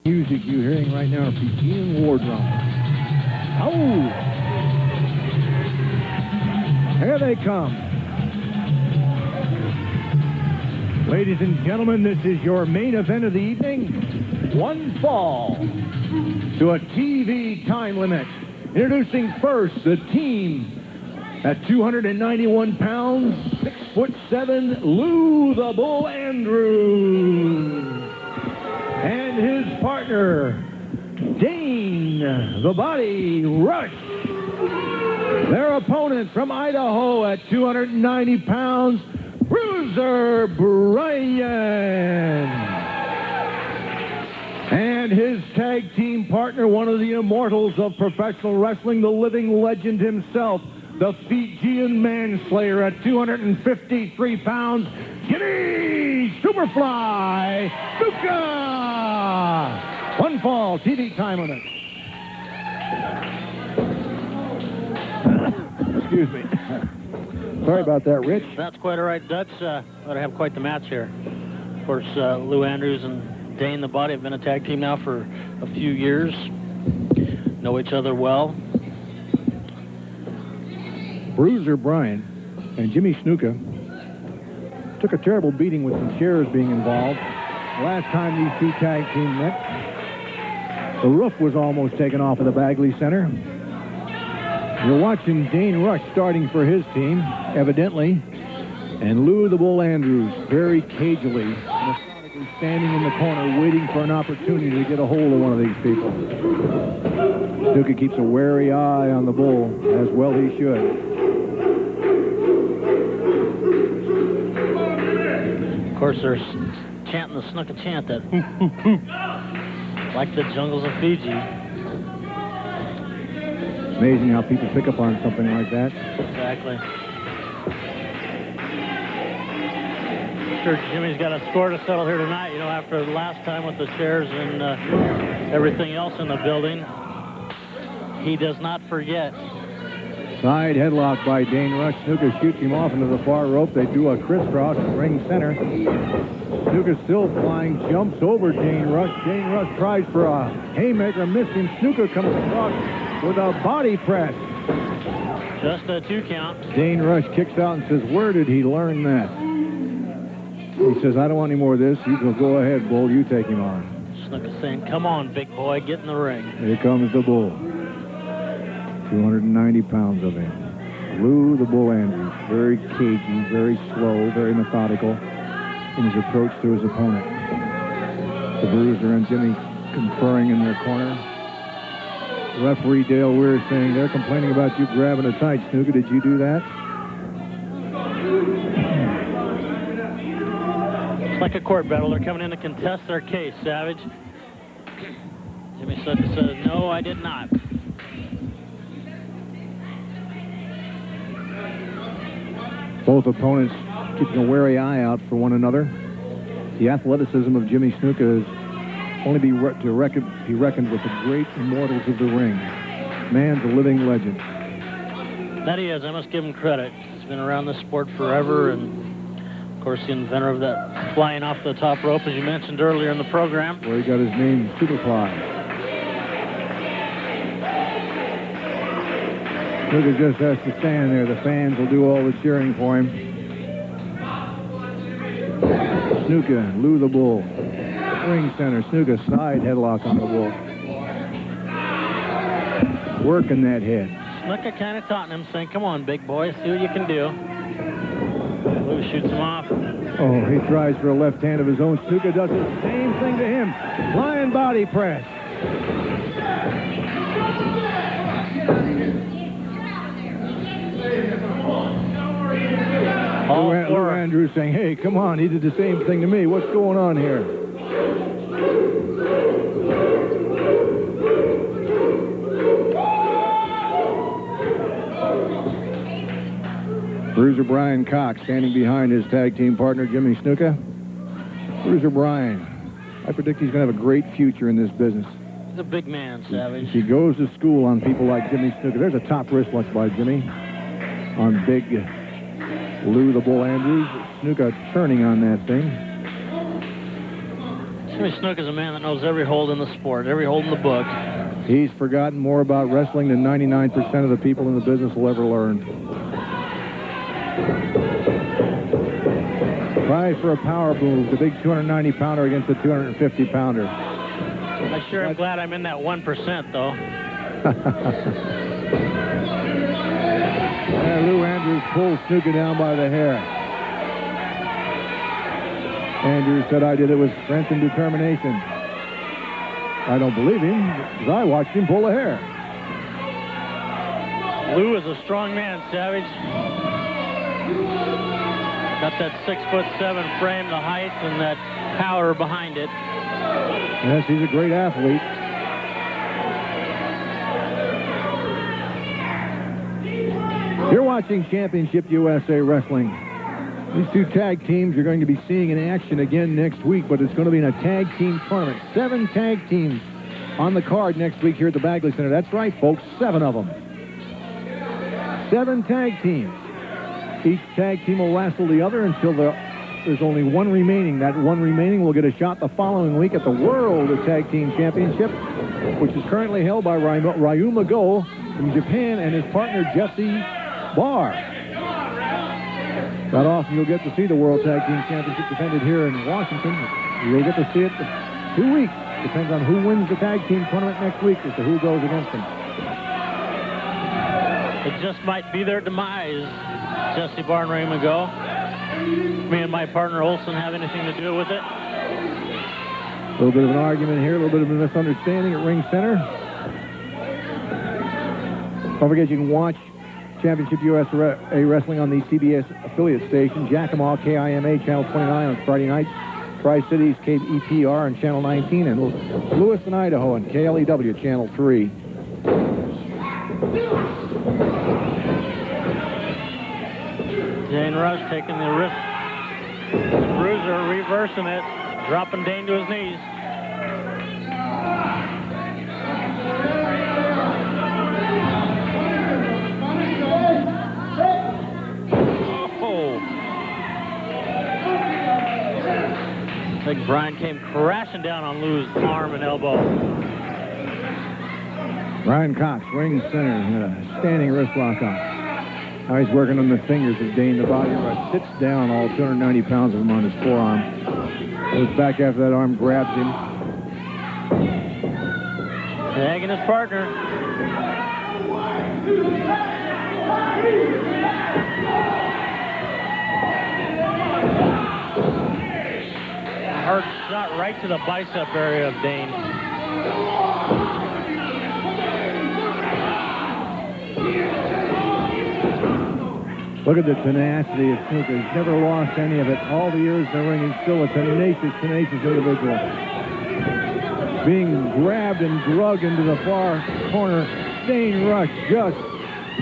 Music you're hearing right now are Fijian war drums. Oh! Here they come. Ladies and gentlemen, this is your main event of the evening. One fall to a TV time limit. Introducing first the team at 291 pounds, 6'7", Lou the Bull Andrews. And his partner, Dane the Body Rush. Their opponent from Idaho at 290 pounds, Bruiser Brian. And his tag team partner, one of the immortals of professional wrestling, the living legend himself, the Fijian manslayer at 253 pounds, Jimmy Superfly Snuka. One fall, TV time limit. Excuse me. Sorry about that, Rich. That's quite all right, Dutch. Ought to have quite the match here. Of course, Lou Andrews and Dane the Body have been a tag team now for a few years. Know each other well. Bruiser Brian and Jimmy Snuka took a terrible beating with some chairs being involved. The last time these two tag teams met, the roof was almost taken off of the Bagley Center. You're watching Dane Rush starting for his team, evidently, and Lou the Bull Andrews very cagily, methodically standing in the corner waiting for an opportunity to get a hold of one of these people. Snuka keeps a wary eye on the Bull, as well he should. Of course, they're chanting the Snuka chant that like the jungles of Fiji. Amazing how people pick up on something like that. Exactly. Sure, Jimmy's got a score to settle here tonight, you know, after the last time with the chairs and everything else in the building. He does not forget. Side headlock by Dane Rush. Snuka shoots him off into the far rope. They do a crisscross at ring center. Snuka still flying, jumps over Dane Rush. Dane Rush tries for a haymaker, missed him. Snuka comes across with a body press. Just a 2 count. Dane Rush kicks out and says, where did he learn that? He says, I don't want any more of this. You can go ahead, Bull. You take him on. Snuka saying, come on, big boy, get in the ring. Here comes the Bull. 290 pounds of him. Lou the Bull Andrews, very cagey, very slow, very methodical in his approach to his opponent. The Bruiser and Jimmy conferring in their corner. Referee Dale Weir saying, they're complaining about you grabbing her tight. Snuka, did you do that? It's like a court battle. They're coming in to contest their case, Savage. Jimmy Snuka says, no, I did not. Both opponents keeping a wary eye out for one another. The athleticism of Jimmy Snuka is only be reckoned with the great immortals of the ring. Man's a living legend. That he is. I must give him credit. He's been around this sport forever, and of course the inventor of that flying off the top rope, as you mentioned earlier in the program. Where he got his name, Superfly. Snuka just has to stand there. The fans will do all the cheering for him. Snuka, Lou the Bull. Ring center, Snuka side headlock on the Bull. Working that head. Snuka kind of taunting him, saying, come on, big boy, see what you can do. Lou shoots him off. Oh, he tries for a left hand of his own. Snuka does the same thing to him. Flying body press. Lou Andrews saying, hey, come on, he did the same thing to me. What's going on here? Bruiser Brian Cox standing behind his tag team partner, Jimmy Snuka. Bruiser Brian, I predict he's going to have a great future in this business. He's a big man, Savage. He goes to school on people like Jimmy Snuka. There's a top wristwatch by Jimmy on big Lou the Bull Andrews. Snuka turning on that thing. Jimmy Snuka is a man that knows every hold in the sport, every hold in the book. He's forgotten more about wrestling than 99% of the people in the business will ever learn. Try for a power move, the big 290-pounder against the 250-pounder. I sure am glad I'm in that 1%, though. Lou Andrews pulls Snuka down by the hair. Andrews said, I did it with strength and determination. I don't believe him, because I watched him pull the hair. Lou is a strong man, Savage. Got that 6'7" frame, the height, and that power behind it. Yes, he's a great athlete. You're watching Championship USA Wrestling. These two tag teams you're going to be seeing in action again next week, but it's going to be in a tag team tournament. 7 tag teams on the card next week here at the Bagley Center. That's right, folks, 7 of them. 7 tag teams. Each tag team will wrestle the other until there's only one remaining. That one remaining will get a shot the following week at the World Tag Team Championship, which is currently held by Ryuma Go from Japan and his partner Jesse Barr. Not often you'll get to see the World Tag Team Championship defended here in Washington. You'll get to see it for 2 weeks. Depends on who wins the tag team tournament next week as to who goes against them. It just might be their demise. Jesse Barr and Raymond go. Me and my partner Olson have anything to do with it? A little bit of an argument here, a little bit of a misunderstanding at Ring Center. Don't forget you can watch Championship USA Wrestling on the CBS affiliate station, Yakima KIMA Channel 29 on Friday nights, Tri-Cities KEPR on Channel 19, and Lewiston, Idaho on KLEW Channel 3. Dane Rush taking the wrist. Bruiser reversing it, dropping Dane to his knees. Oh! I think Brian came crashing down on Lou's arm and elbow. Brian Cox, Ring Center, standing wrist lock on. Now he's working on the fingers of Dane. The body rush sits down, all 290 pounds of him on his forearm. Goes back after that arm grabs him. Tagging his partner. Hard shot right to the bicep area of Dane. Look at the tenacity of Snuka. He's never lost any of it. All the years in the ring, he's still a tenacious individual. Being grabbed and drugged into the far corner. Dane Rush just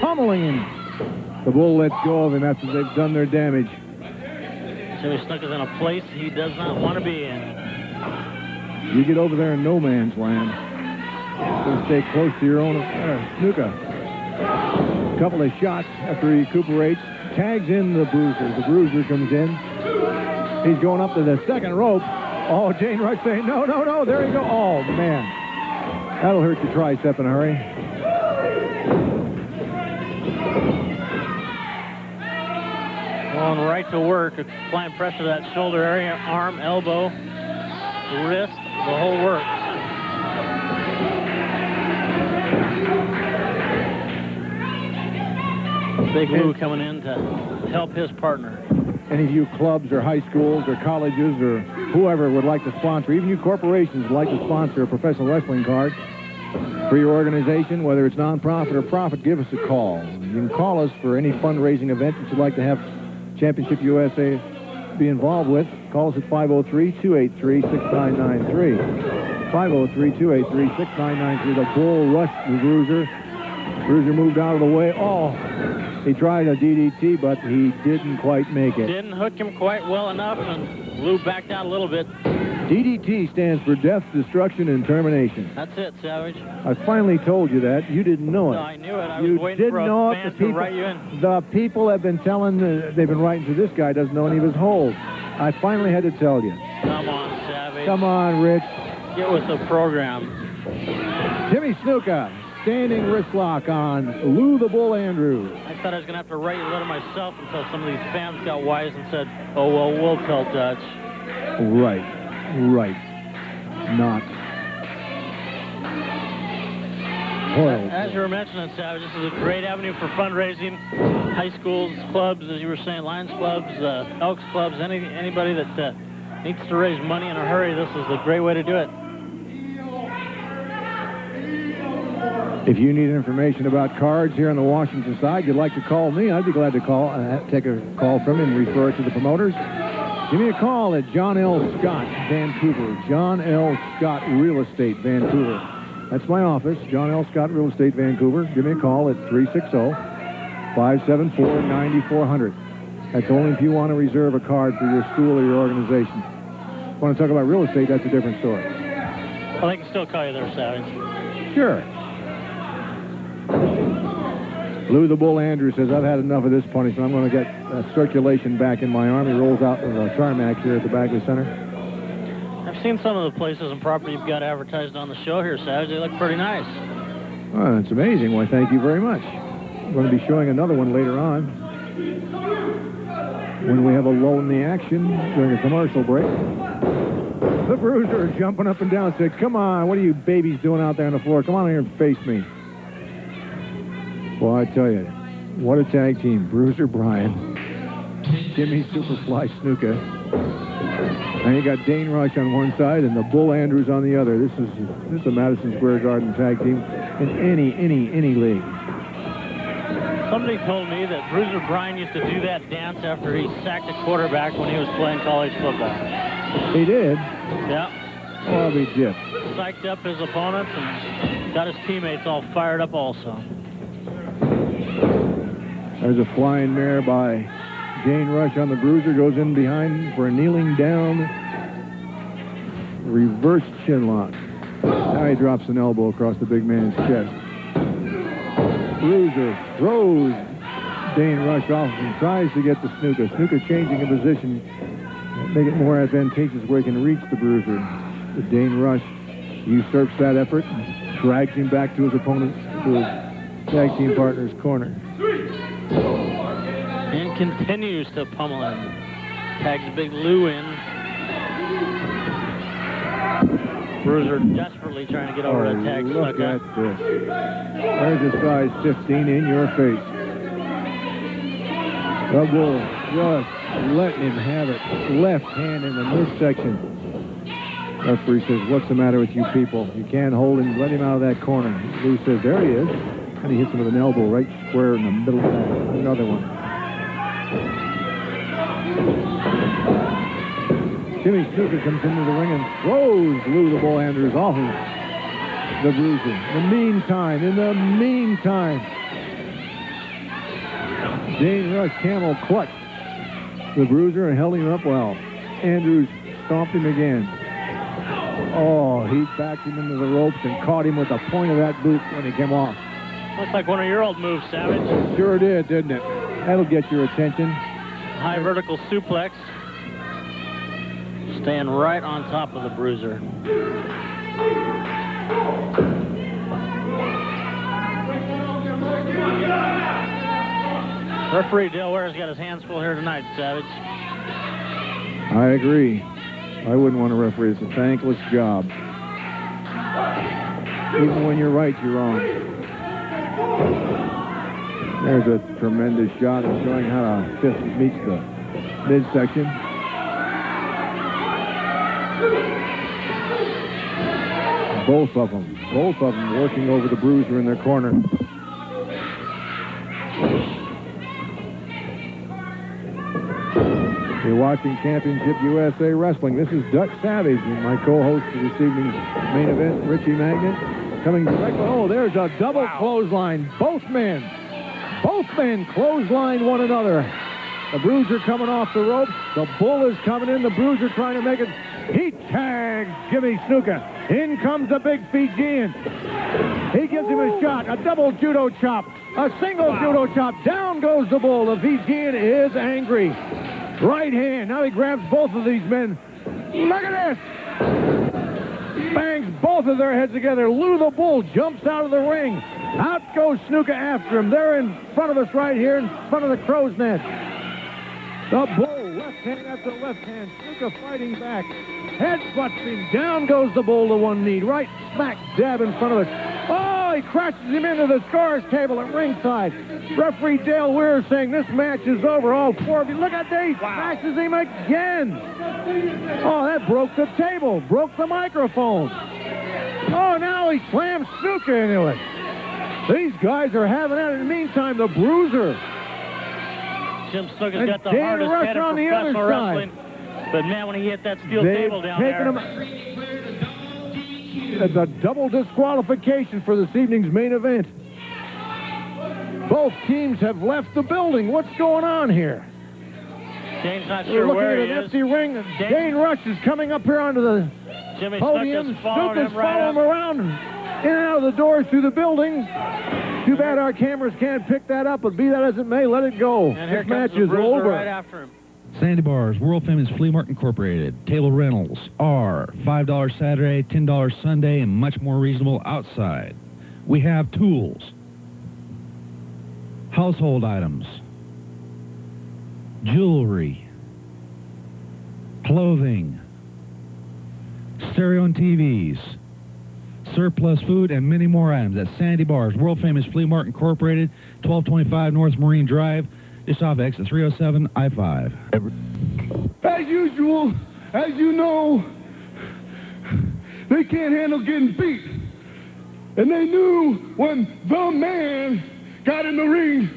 pummeling him. The Bull lets go of him after they've done their damage. Jimmy Snuka's in a place he does not want to be in. You get over there in no man's land. So stay close to your own. Snuka. A couple of shots after he recuperates. Tags in the Bruiser. The Bruiser comes in. He's going up to the second rope. Oh, Dane Rush saying, no, no, no. There you go. Oh, man. That'll hurt your tricep in a hurry. Going right to work. Applying pressure to that shoulder area, arm, elbow, wrist, the whole works. Big Lou coming in to help his partner. Any of you clubs or high schools or colleges or whoever would like to sponsor, even you corporations would like to sponsor a professional wrestling card for your organization, whether it's nonprofit or profit, give us a call. You can call us for any fundraising event that you'd like to have Championship USA be involved with. Call us at 503-283-6993. 503-283-6993. The Bull rushed the Bruiser. Bruiser moved out of the way. Oh, he tried a DDT, but he didn't quite make it. Didn't hook him quite well enough, and Lou backed out a little bit. DDT stands for death, destruction, and termination. That's it, Savage. I finally told you that. You didn't know it. No, I knew it. I was waiting for a fan to write you in. The people have been telling, they've been writing to this guy doesn't know any of his holds. I finally had to tell you. Come on, Savage. Come on, Rich. Get with the program. Jimmy Snuka, standing wrist lock on Lou the Bull Andrews. I thought I was going to have to write a letter myself until some of these fans got wise and said, oh, well, we'll tell Dutch. Right. Not. As you were mentioning, Savage, this is a great avenue for fundraising. High schools, clubs, as you were saying, Lions clubs, Elks clubs, anybody that needs to raise money in a hurry, this is a great way to do it. If you need information about cards here on the Washington side, you'd like to call me, I'd be glad to take a call from you and refer it to the promoters. Give me a call at John L. Scott, Vancouver. John L. Scott Real Estate, Vancouver. That's my office, John L. Scott Real Estate, Vancouver. Give me a call at 360-574-9400. That's only if you want to reserve a card for your school or your organization. Want to talk about real estate, that's a different story. Well, they can still call you there, Savage. Sure. Lou the Bull Andrews says, I've had enough of this punishment. I'm going to get circulation back in my arm. He rolls out with a tarmac here at the Bagley Center. I've seen some of the places and property you've got advertised on the show here, Savage. They look pretty nice. Oh, that's amazing. Why, thank you very much. I'm going to be showing another one later on when we have a lull in the action during a commercial break. The Bruiser jumping up and down said, come on, what are you babies doing out there on the floor? Come on here and face me. Well, I tell you, what a tag team. Bruiser Bryan, Jimmy Superfly Snuka. And you got Dane Rush on one side and the Bull Andrews on the other. This is a Madison Square Garden tag team in any league. Somebody told me that Bruiser Bryan used to do that dance after he sacked a quarterback when he was playing college football. He did? Yeah. Oh, I'll be jipped. Psyched up his opponents and got his teammates all fired up also. There's a flying mare by Dane Rush on the Bruiser. Goes in behind for a kneeling down. Reverse chin lock. Now he drops an elbow across the big man's chest. Bruiser throws Dane Rush off and tries to get to Snuka. Snuka changing a position, make it more advantageous where he can reach the Bruiser. But Dane Rush usurps that effort and drags him back to his opponent, to his tag team partner's corner. And continues to pummel him. Tags Big Lou in. Bruiser desperately trying to get over that tag. Look at this. There's a size 15 in your face. The Bull just letting him have it. Left hand in the midsection. Referee says, what's the matter with you people? You can't hold him. Let him out of that corner. Lou says, there he is. And he hits him with an elbow right square in the middle of that. Another one. Jimmy Snuka comes into the ring and throws Lou the Bull Andrews off of the Bruiser. In the meantime, Dane Rush camel clutched the Bruiser and held him up well. Andrews stomped him again. Oh, he backed him into the ropes and caught him with the point of that boot when he came off. Looks like one of your old moves, Savage. Sure did, didn't it? That'll get your attention. High vertical suplex. Staying right on top of the Bruiser. Referee Dale Ware's got his hands full here tonight, Savage. I agree. I wouldn't want to referee. It's a thankless job. Even when you're right, you're wrong. There's a tremendous shot of showing how a fist meets the midsection. Both of them working over the Bruiser in their corner. You're watching Championship USA Wrestling. This is Dutch Savage and my co-host for this evening's main event, Richie Magnet, coming direct. Oh, there's a double clothesline. Both men clothesline one another. The Bruiser coming off the ropes. The Bull is coming in. The Bruiser trying to make it. He tags Jimmy Snuka. In comes the big Fijian. He gives him a shot. A double judo chop. A single judo chop. Down goes the Bull. The Fijian is angry. Right hand. Now he grabs both of these men. Look at this. Bangs both of their heads together. Lou the Bull jumps out of the ring. Out goes Snuka after him. They're in front of us right here, in front of the crow's nest. The Bull, left hand after left hand. Snuka fighting back. Headbutts him. Down goes the Bull to one knee. Right smack dab in front of us. Oh, he crashes him into the scores table at ringside. Referee Dale Weir saying this match is over. All four of you. Look at that. He crashes him again. Oh, that broke the table. Broke the microphone. Oh, now he slams Snuka into it. These guys are having it. In the meantime, the Bruiser. Jim Snuka's got the Dane hardest Rush head in on the professional other wrestling. But man, when he hit that steel table down there. It's a double disqualification for this evening's main event. Both teams have left the building. What's going on here? Dane's not We're sure looking where at he an is. empty ring. Dane Rush is coming up here onto the Jimmy podium. Snuka's following him right following him up. around, in and out of the doors through the building. Too bad our cameras can't pick that up, but be that as it may, let it go. And here This match comes the is Bruiser over. right after him. Sandy Barr's World Famous Flea Market Incorporated. Table rentals are $5 Saturday, $10 Sunday, and much more reasonable outside. We have tools, household items, jewelry, clothing, stereo and TVs, surplus food, and many more items at Sandy Barr's World Famous Flea Market Incorporated, 1225 North Marine Drive, just off exit 307 I-5. As usual, as you know, they can't handle getting beat. And they knew when the man got in the ring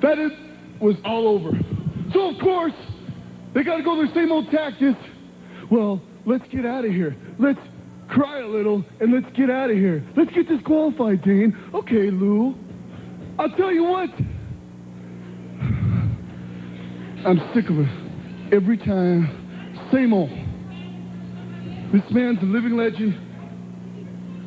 that it was all over. So, of course, they got to go their same old tactics. Well, let's get out of here. Let's cry a little and let's get out of here. Let's get disqualified, Dane. Okay, Lou. I'll tell you what. I'm sick of it. Every time, same old. This man's a living legend.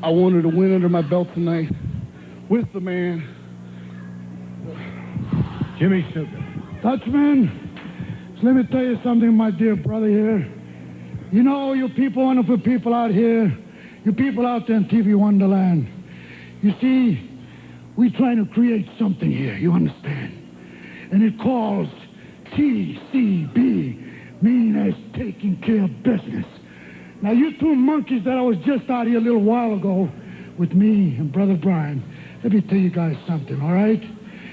I wanted to win under my belt tonight with the man. Jimmy Snuka. Dutchman, let me tell you something, my dear brother here. You know, you people, wonderful people out here, you people out there in TV Wonderland, you see, we're trying to create something here, you understand? And it calls TCB, meaning as taking care of business. Now, you two monkeys that I was just out here a little while ago with me and Brother Brian, let me tell you guys something, all right?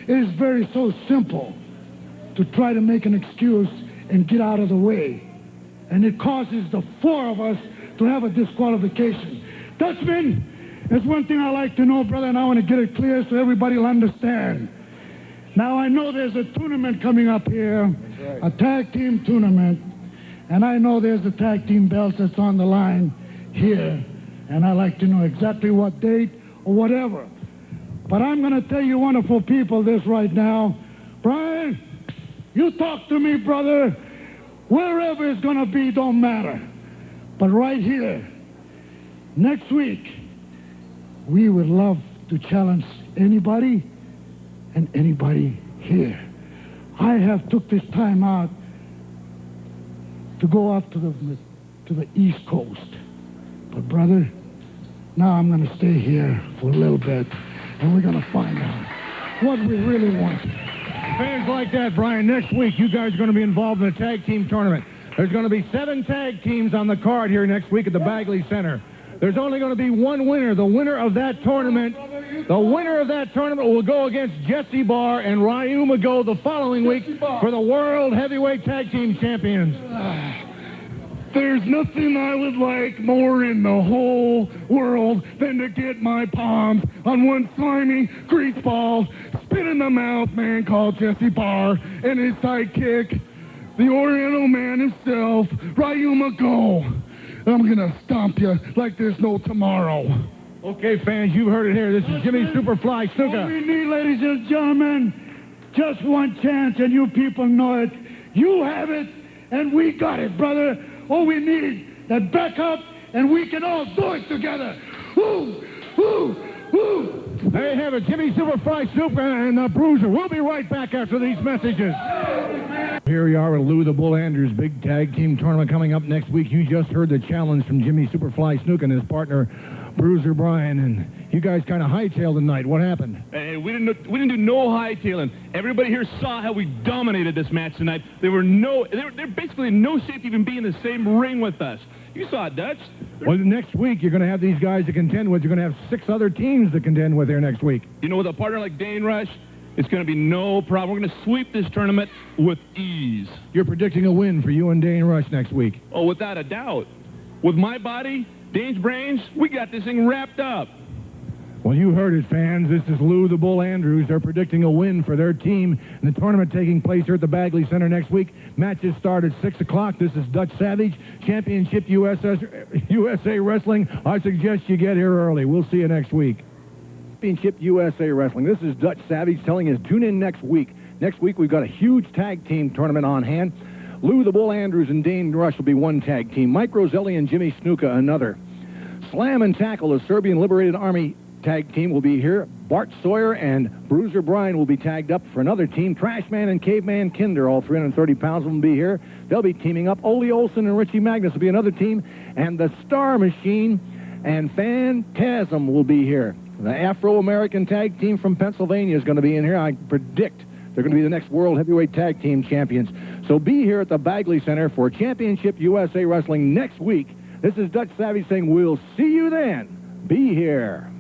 It is very so simple to try to make an excuse and get out of the way. And it causes the four of us to have a disqualification. Dutchman, there's one thing I like to know, brother, and I want to get it clear so everybody will understand. Now, I know there's a tournament coming up here, a tag team tournament, and I know there's a tag team belt that's on the line here, and I like to know exactly what date or whatever. But I'm going to tell you wonderful people this right now. Brian, you talk to me, brother. Wherever it's going to be don't matter. But right here, next week, we would love to challenge anybody and anybody here. I have took this time out to go up to the East Coast. But brother, now I'm going to stay here for a little bit, and we're going to find out what we really want. Fans like that, Brian, next week you guys are going to be involved in a tag team tournament. There's going to be 7 tag teams on the card here next week at the Bagley Center. There's only going to be one winner. The winner of that tournament will go against Jesse Barr and Ryu Mago the following week for the World Heavyweight Tag Team Champions. There's nothing I would like more in the whole world than to get my palms on one slimy greaseball, spit in the mouth man called Jesse Barr and his sidekick, the Oriental man himself, Ryu Mago. I'm going to stomp you like there's no tomorrow. Okay, fans, you've heard it here. This is Jimmy Superfly Snuka. All we need, ladies and gentlemen, just one chance, and you people know it. You have it, and we got it, brother. All we need, that backup, and we can all do it together. Woo! Woo! Woo! There you have it, Jimmy Superfly Snuka and Bruiser. We'll be right back after these messages. Here we are at Lou the Bull Andrews big tag team tournament coming up next week. You just heard the challenge from Jimmy Superfly Snuka and his partner Bruiser Brian, and you guys kind of hightailed tonight. What happened? Hey, we didn't do no hightailing. Everybody here saw how we dominated this match tonight. They're basically in no shape to even be in the same ring with us. You saw it, Dutch. Well, next week you're going to have these guys to contend with. You're going to have 6 other teams to contend with here next week. You know, with a partner like Dane Rush, it's going to be no problem. We're going to sweep this tournament with ease. You're predicting a win for you and Dane Rush next week. Oh, without a doubt. With my body, Dane's brains, we got this thing wrapped up. Well, you heard it, fans. This is Lou the Bull Andrews. They're predicting a win for their team in the tournament taking place here at the Bagley Center next week. Matches start at 6 o'clock. This is Dutch Savage, Championship USA Wrestling. I suggest you get here early. We'll see you next week. Championship USA Wrestling. This is Dutch Savage telling us tune in next week. Next week we've got a huge tag team tournament on hand. Lou the Bull Andrews and Dane Rush will be one tag team. Mike Roselli and Jimmy Snuka another. Slam and Tackle, the Serbian Liberated Army tag team, will be here. Bart Sawyer and Bruiser Brian will be tagged up for another team. Trashman and Caveman Kinder, all 330 pounds, will be here. They'll be teaming up. Ole Olsen and Richie Magnus will be another team. And the Star Machine and Phantasm will be here. The Afro-American tag team from Pennsylvania is going to be in here. I predict they're going to be the next World Heavyweight Tag Team Champions. So be here at the Bagley Center for Championship USA Wrestling next week. This is Dutch Savage saying we'll see you then. Be here.